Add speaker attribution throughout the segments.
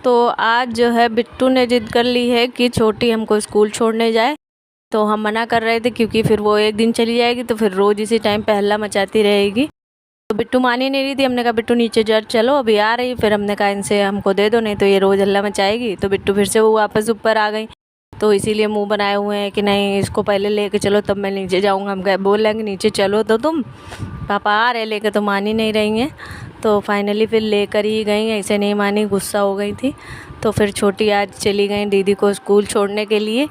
Speaker 1: तो आज जो है बिट्टू ने जिद कर ली है कि छोटी हमको स्कूल छोड़ने जाए। तो हम मना कर रहे थे क्योंकि फिर वो एक दिन चली जाएगी तो फिर रोज़ इसी टाइम पे हल्ला मचाती रहेगी। तो बिट्टू मान ही नहीं रही थी। हमने कहा बिट्टू नीचे जट चलो, अभी आ रही। फिर हमने कहा इनसे हमको दे दो, नहीं तो ये रोज़ हल्ला मचाएगी। तो बिट्टू फिर से वो वापस ऊपर आ गई। तो इसीलिए मुंह बनाए हुए हैं कि नहीं इसको पहले लेके चलो तब मैं नीचे जाऊँगा। हम कह बोल लेंगे नीचे चलो तो तुम, पापा आ रहे लेके, तो मान ही नहीं रही हैं। तो फाइनली फिर लेकर ही गई, ऐसे नहीं मानी, गुस्सा हो गई थी। तो फिर छोटी आज चली गई दीदी को स्कूल छोड़ने के लिए।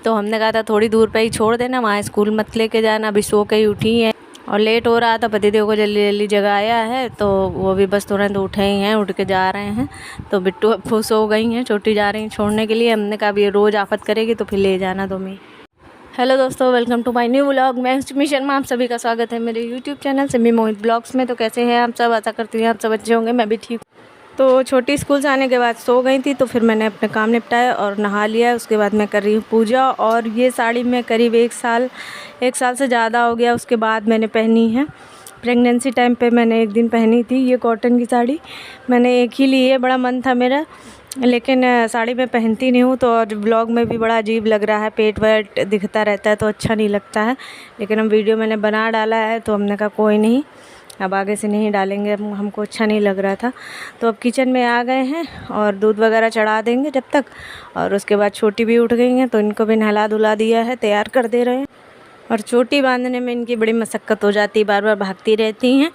Speaker 1: तो हमने कहा था थोड़ी दूर पे ही छोड़ देना, वहाँ स्कूल मत लेके जाना, अभी सो के ही उठी हैं और लेट हो रहा था। पतिदेव को जल्दी जल्दी जगाया है तो वो भी बस तुरंत उठे ही हैं, उठ के जा रहे हैं। तो बिट्टू अब खुश हो गई हैं, छोटी जा रही हैं छोड़ने के लिए। हमने कहा अब ये रोज़ आफत करेगी तो फिर ले जाना तुम्हें। हेलो दोस्तों, welcome to my new vlog. मैं सिमी शर्मा, आप सभी का स्वागत है मेरे YouTube channel Simi Mohit blogs में। तो कैसे हैं आप सब? आशा करती हूँ आप सब अच्छे होंगे, मैं भी ठीक। तो छोटी स्कूल से आने के बाद सो गई थी, तो फिर मैंने अपने काम निपटाया और नहा लिया। उसके बाद मैं कर रही हूँ पूजा। और ये साड़ी मैं करीब एक साल से ज़्यादा हो गया उसके बाद मैंने पहनी है। प्रेगनेंसी टाइम पे मैंने एक दिन पहनी थी ये कॉटन की साड़ी, मैंने एक ही ली है। बड़ा मन था मेरा, लेकिन साड़ी मैं पहनती नहीं हूँ। तो और ब्लॉग में भी बड़ा अजीब लग रहा है, पेट वेट दिखता रहता है तो अच्छा नहीं लगता है। लेकिन हम वीडियो मैंने बना डाला है तो हमने कहा कोई नहीं, अब आगे से नहीं डालेंगे, हमको अच्छा नहीं लग रहा था। तो अब किचन में आ गए हैं और दूध वगैरह चढ़ा देंगे जब तक। और उसके बाद छोटी भी उठ गई हैं तो इनको भी नहला धुला दिया है, तैयार कर दे रहे हैं। और चोटी बांधने में इनकी बड़ी मशक्क़त हो जाती है, बार बार भागती रहती हैं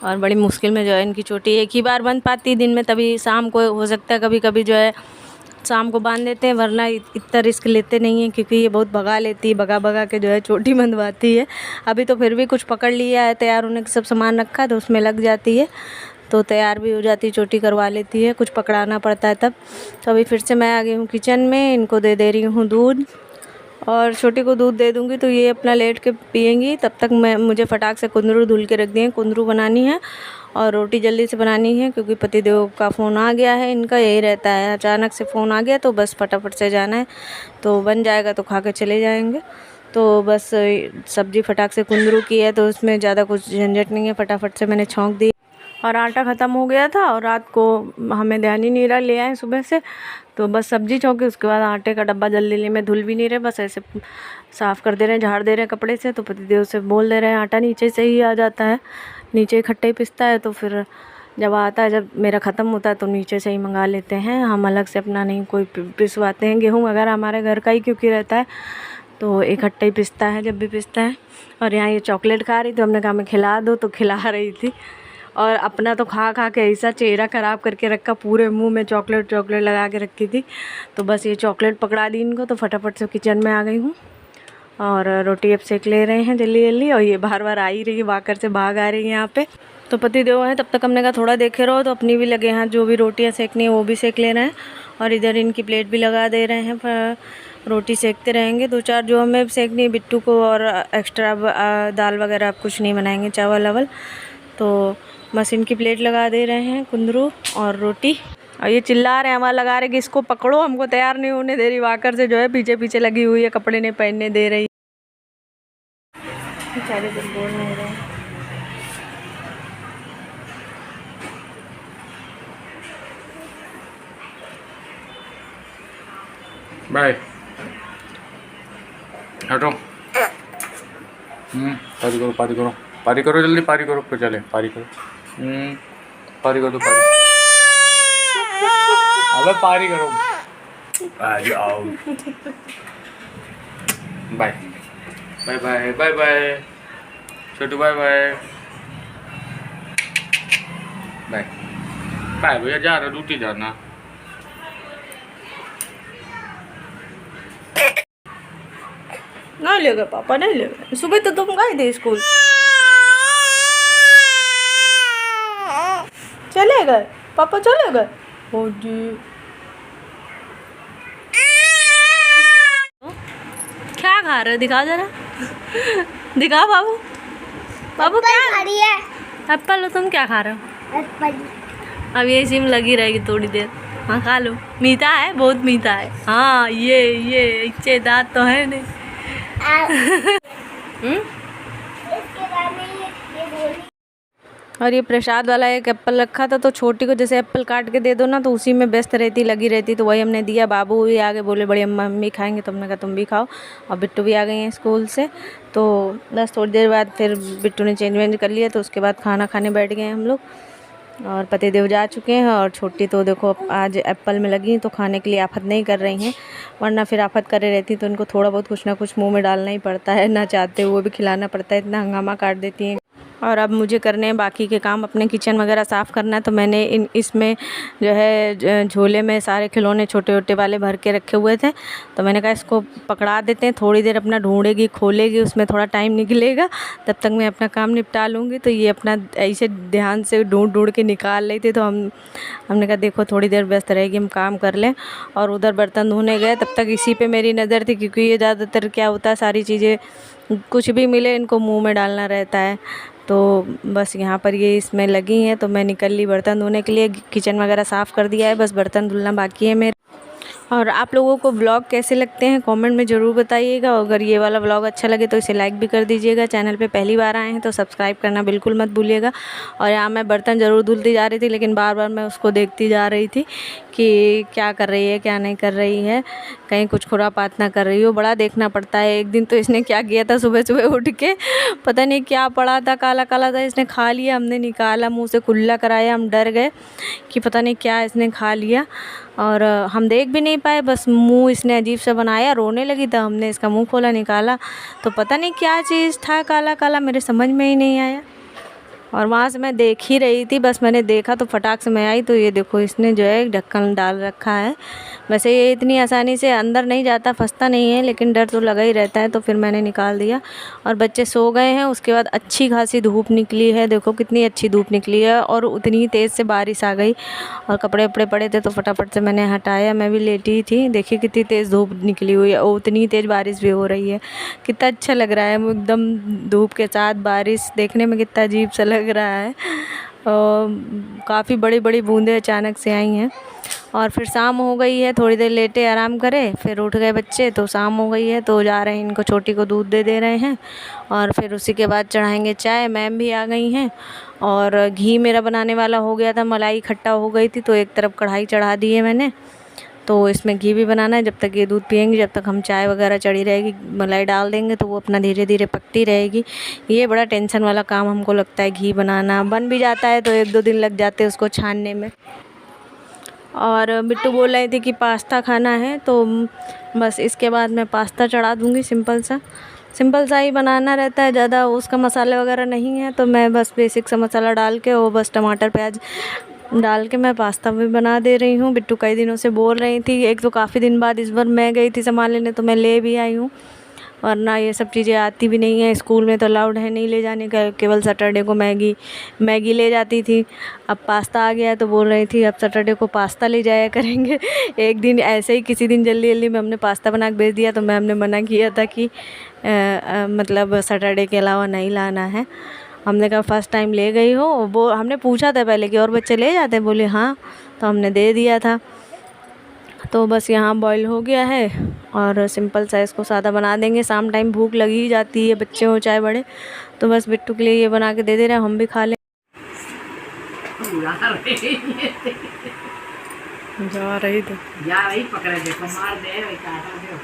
Speaker 1: और बड़ी मुश्किल में जो है इनकी चोटी एक ही बार बंध पाती दिन में। तभी शाम को हो सकता है कभी कभी जो है शाम को बांध देते हैं, वरना इतना रिस्क लेते नहीं हैं क्योंकि ये बहुत भगा लेती है, भगा भगा के जो है चोटी बंधवाती है। अभी तो फिर भी कुछ पकड़ लिया है, तैयार होने का सब सामान रखा है तो उसमें लग जाती है, तो तैयार भी हो जाती है, चोटी करवा लेती है, कुछ पकड़ाना पड़ता है तब। तो अभी फिर से मैं आ गई हूँ किचन में, इनको दे रही हूँ दूध। और छोटी को दूध दे दूँगी तो ये अपना लेट के पिएंगी। तब तक मुझे फटाक से कुंदरू धुल के रख दिए, कुंदरू बनानी है और रोटी जल्दी से बनानी है क्योंकि पतिदेव का फ़ोन आ गया है। इनका यही रहता है, अचानक से फ़ोन आ गया तो बस फटाफट से जाना है, तो बन जाएगा तो खा के चले जाएंगे। तो बस सब्ज़ी फटाक से कुंदरू की है तो उसमें ज़्यादा कुछ झंझट नहीं है, फटाफट से मैंने छौंक दी। और आटा ख़त्म हो गया था और रात को हमें ध्यान ही नहीं रहा, ले आए सुबह से, तो बस सब्ज़ी छौंकी। उसके बाद आटे का डब्बा जल्दी में धुल भी नहीं रहे, बस ऐसे साफ़ कर दे रहे हैं, झाड़ दे रहे हैं कपड़े से। तो पतिदेव से बोल दे रहे हैं आटा नीचे से ही आ जाता है, नीचे इकट्ठे ही पिसता है। तो फिर जब आता है, जब मेरा ख़त्म होता है तो नीचे से ही मंगा लेते हैं, हम अलग से अपना नहीं कोई पिसवाते हैं। गेहूँ वगैरह हमारे घर का ही क्योंकि रहता है तो इकट्ठे ही पिसता है जब भी पिसता है। और यहाँ ये चॉकलेट खा रही, तो हमने कहा मैं खिला दो, तो खिला रही थी। और अपना तो खा खा के ऐसा चेहरा ख़राब करके रखा, पूरे मुंह में चॉकलेट लगा के रखी थी। तो बस ये चॉकलेट पकड़ा दी इनको, तो फटाफट से किचन में आ गई हूँ और रोटी अब सेक ले रहे हैं जल्दी जल्दी। और ये बार बार आ ही रही है, वाकर से भाग आ रही है यहाँ पे। तो पतिदेव हैं, तब तक हमने कहा थोड़ा देखे रहो, तो अपनी भी लगे हैं, जो भी रोटियाँ सेकनी है वो भी सेक ले रहे हैं और इधर इनकी प्लेट भी लगा दे रहे हैं। रोटी सेकते रहेंगे, 2-4 जो हमें सेकनी है बिट्टू को, और एक्स्ट्रा दाल वगैरह आप कुछ नहीं बनाएंगे, चावल वावल। तो बस इनकी प्लेट लगा दे रहे हैं कुंदरू और रोटी। और ये चिल्ला रहे हैं, हमारा लगा रहे कि इसको पकड़ो, हमको तैयार नहीं होने दे रही, वाकर से जो है पीछे पीछे लगी हुई है, कपड़े नहीं पहनने दे रही। बेचारे कुछ बोल नहीं रहे।
Speaker 2: बाय हटो। पारी करो जल्दी, पारी करो, फिर चले पारी करो। पारी करो, पारी। अबे पारी करो। आओ। Bye bye bye bye bye छोटू, बाय बाय बाय बाय। भैया जा रहा, ड्यूटी जाना।
Speaker 1: नहीं ले गए पापा, नहीं ले गए, सुबह तो तुम गए थे स्कूल। चले गए पापा, चले गए। ओ जी, क्या खा रहे हो? दिखा जरा, दिखा बाबू। बाबू क्या खा रही है? एप्पल। हो तुम क्या खा रहे हो? एप्पल। अब ये इसी में लगी रहेगी थोड़ी देर। हाँ खा लो, मीठा है, बहुत मीठा है। हाँ ये इच्छे दांत तो है नहीं। और ये प्रसाद वाला एक एप्पल रखा था, तो छोटी को जैसे एप्पल काट के दे दो ना तो उसी में व्यस्त रहती, लगी रहती, तो वही हमने दिया। बाबू भी आगे बोले बड़ी अम्मा मम्मी खाएंगे, तो हमने कहा तुम भी खाओ। और बिट्टू भी आ गई हैं स्कूल से, तो बस थोड़ी देर बाद फिर बिट्टू ने चेंज वेंज कर लिया, तो उसके बाद खाना खाने बैठ गए हम लोग। और पतिदेव जा चुके हैं, और छोटी तो देखो आज एप्पल में लगी, तो खाने के लिए आफत नहीं कर रही हैं, वरना फिर आफत करे रहती तो इनको थोड़ा बहुत कुछ ना कुछ मुंह में डालना ही पड़ता है, ना चाहते हुए भी खिलाना पड़ता है, इतना हंगामा काट देती हैं। और अब मुझे करने हैं बाकी के काम, अपने किचन वगैरह साफ़ करना है, तो मैंने इसमें जो है झोले में सारे खिलौने छोटे छोटे वाले भर के रखे हुए थे, तो मैंने कहा इसको पकड़ा देते हैं, थोड़ी देर अपना ढूंढेगी खोलेगी, उसमें थोड़ा टाइम निकलेगा, तब तक मैं अपना काम निपटा लूँगी। तो ये अपना ऐसे ध्यान से ढूंढ ढूंढ के निकाल रही थी, तो हमने कहा देखो थोड़ी देर व्यस्त रहेगी, हम काम कर लें। और उधर बर्तन धोने गए, तब तक इसी पे मेरी नज़र थी, क्योंकि ये ज़्यादातर क्या होता है सारी चीज़ें कुछ भी मिले इनको मुंह में डालना रहता है, तो बस यहाँ पर ये इसमें लगी हैं। तो मैं निकल ली बर्तन धोने के लिए, किचन वगैरह साफ़ कर दिया है, बस बर्तन धुलना बाकी है मेरे। और आप लोगों को व्लॉग कैसे लगते हैं कमेंट में ज़रूर बताइएगा। अगर ये वाला व्लॉग अच्छा लगे तो इसे लाइक भी कर दीजिएगा। चैनल पे पहली बार आए हैं तो सब्सक्राइब करना बिल्कुल मत भूलिएगा। और यहाँ मैं बर्तन ज़रूर धुलती जा रही थी, लेकिन बार बार मैं उसको देखती जा रही थी कि क्या कर रही है क्या नहीं कर रही है, कहीं कुछ खुरापात ना कर रही हो, बड़ा देखना पड़ता है। एक दिन तो इसने क्या किया था, सुबह सुबह उठ के पता नहीं क्या पड़ा था, काला काला था, इसने खा लिया। हमने निकाला, मुँह से कुल्ला कराया, हम डर गए कि पता नहीं क्या इसने खा लिया, और हम देख भी नहीं पाए, बस मुंह इसने अजीब सा बनाया, रोने लगी, तो हमने इसका मुंह खोला, निकाला तो पता नहीं क्या चीज़ था काला काला, मेरे समझ में ही नहीं आया। और वहाँ से मैं देख ही रही थी, बस मैंने देखा तो फटाक से मैं आई, तो ये देखो इसने जो है ढक्कन डाल रखा है। वैसे ये इतनी आसानी से अंदर नहीं जाता, फंसता नहीं है, लेकिन डर तो लगा ही रहता है, तो फिर मैंने निकाल दिया। और बच्चे सो गए हैं, उसके बाद अच्छी खासी धूप निकली है, देखो कितनी अच्छी धूप निकली है, और उतनी तेज़ से बारिश आ गई। और कपड़े वपड़े पड़े थे तो फटाफट से मैंने हटाया, मैं भी लेटी थी, देखिए कितनी तेज़ धूप निकली हुई है, और उतनी तेज़ बारिश भी हो रही है। कितना अच्छा लग रहा है, एकदम धूप के साथ बारिश देखने में कितना अजीब सा लग रहा है। काफ़ी बड़ी बड़ी बूंदें अचानक से आई हैं। और फिर शाम हो गई है, थोड़ी देर लेटे आराम करे, फिर उठ गए बच्चे, तो शाम हो गई है, तो जा रहे हैं इनको, छोटी को दूध दे रहे हैं। और फिर उसी के बाद चढ़ाएंगे चाय। मैम भी आ गई हैं, और घी मेरा बनाने वाला हो गया था, मलाई इकट्ठा हो गई थी, तो एक तरफ कढ़ाई चढ़ा दी है मैंने, तो इसमें घी भी बनाना है। जब तक ये दूध पियेंगी, जब तक हम चाय वगैरह चढ़ी रहेगी, मलाई डाल देंगे तो वो अपना धीरे धीरे पकती रहेगी। ये बड़ा टेंशन वाला काम हमको लगता है, घी बनाना। बन भी जाता है तो 1-2 दिन लग जाते हैं उसको छानने में। और बिट्टू बोल रही थी कि पास्ता खाना है, तो बस इसके बाद मैं पास्ता चढ़ा दूँगी। सिंपल सा ही बनाना रहता है, ज़्यादा उसका मसाले वगैरह नहीं है, तो मैं बस बेसिक सा मसाला डाल के, वो बस टमाटर प्याज डाल के मैं पास्ता भी बना दे रही हूँ। बिट्टू कई दिनों से बोल रही थी, एक तो काफ़ी दिन बाद इस बार मैं गई थी सामान लेने, तो मैं ले भी आई हूँ, वरना ये सब चीज़ें आती भी नहीं है। स्कूल में तो अलाउड है नहीं ले जाने का, केवल सैटरडे को मैगी ले जाती थी। अब पास्ता आ गया है तो बोल रही थी अब सैटरडे को पास्ता ले जाया करेंगे। एक दिन ऐसे ही किसी दिन जल्दी जल्दी में हमने पास्ता बना के भेज दिया, तो मैम ने मना किया था कि मतलब सैटरडे के अलावा नहीं लाना है। हमने कहा फ़र्स्ट टाइम ले गई हो, वो हमने पूछा था पहले कि और बच्चे ले जाते, बोले हाँ, तो हमने दे दिया था। तो बस यहाँ बॉईल हो गया है, और सिंपल सा इसको सादा बना देंगे। शाम टाइम भूख लगी ही जाती है, बच्चे हो चाहे बड़े, तो बस बिट्टू के लिए ये बना के दे दे रहे हैं, हम भी खा लें। जा रही
Speaker 3: पकड़े देखो, मार दे काटा दे,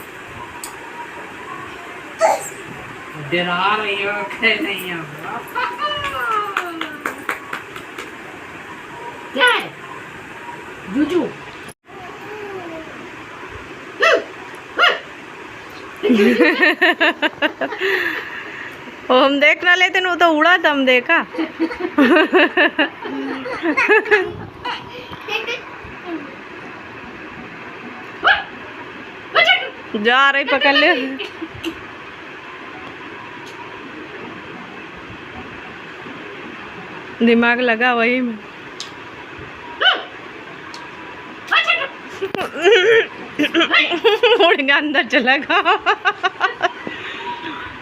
Speaker 3: डरा रही हो नहीं हो क्या है जूजू।
Speaker 1: हम देख ना लेते वो तो उड़ा था, हम देखा। जा रही पकड़ ले, दिमाग लगा वही में। उड़ गया, अंदर चला गया।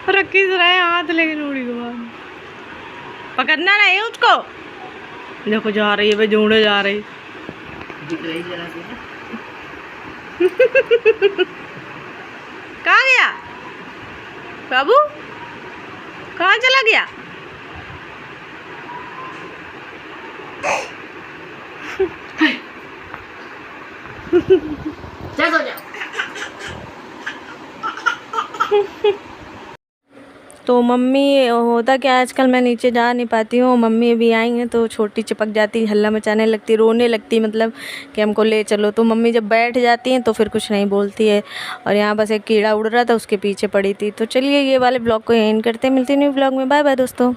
Speaker 1: रखी रहे हाथ, लेकिन उड़ी गया। पकड़ना नहीं उसको, देखो जा रही है भाई, ढूंढे जा रही।
Speaker 3: दिख रही जरा सी।
Speaker 1: कहाँ गया बाबू, कहाँ चला गया?
Speaker 3: चल सो जा।
Speaker 1: तो मम्मी होता क्या आजकल मैं नीचे जा नहीं पाती हूँ, मम्मी भी आई हैं तो छोटी चिपक जाती, हल्ला मचाने लगती, रोने लगती, मतलब कि हमको ले चलो। तो मम्मी जब बैठ जाती हैं तो फिर कुछ नहीं बोलती है। और यहाँ बस एक कीड़ा उड़ रहा था, उसके पीछे पड़ी थी। तो चलिए ये वाले ब्लॉग को एंड करते हैं, मिलती न्यू ब्लॉग में। बाय बाय दोस्तों।